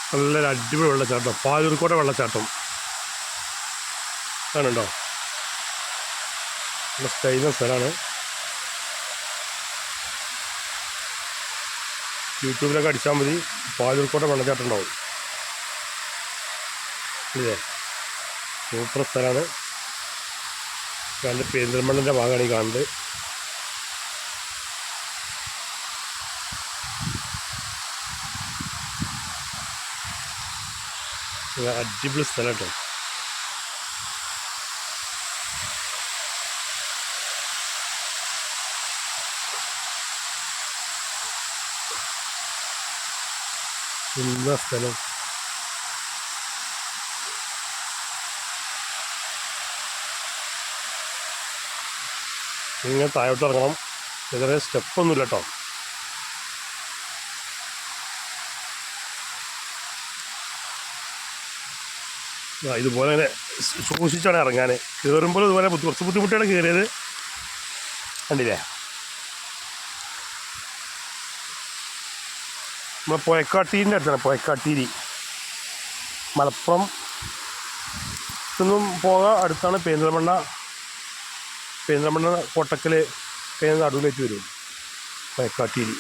നല്ലൊരു അടിപൊളി വെള്ളച്ചാട്ടം, പാലൂർക്കോട്ടെ വെള്ളച്ചാട്ടം കാണുന്നുണ്ടോ? നല്ല സ്റ്റൈലിൻ്റെ സ്ഥലമാണ്. യൂട്യൂബിലൊക്കെ അടിച്ചാൽ മതി, പാലൂർക്കോട്ടെ വെള്ളച്ചാട്ടം ഉണ്ടാവും. ഇല്ലേ, സൂപ്പർ സ്ഥലമാണ്. കാണുന്നത് പെരിന്തൽമണ്ണൻ്റെ ഭാഗമാണ് ഈ കാണുന്നത്. അടിപൊളി സ്ഥലം കേട്ടോ. ഇന്ന സ്ഥലം ഇങ്ങനെ താഴോട്ട് ഇറങ്ങണം. ഇതുവരെ സ്റ്റെപ്പൊന്നുമില്ല കേട്ടോ. ഇതുപോലെ തന്നെ സൂക്ഷിച്ചാണ് ഇറങ്ങാൻ. കയറുമ്പോൾ ഇതുപോലെ കുറച്ച് ബുദ്ധിമുട്ടാണ് കയറിയത്, കണ്ടില്ലേ? നമ്മളെ പുഴക്കാട്ടീരിൻ്റെ അടുത്താണ്, പുഴക്കാട്ടീരി മലപ്പുറം നിന്നും പോകാൻ അടുത്താണ്. പെരിന്തൽമണ്ണ കോട്ടക്കൽ കഴിഞ്ഞ നടുവിലേക്ക് വരും പുഴക്കാട്ടീരി.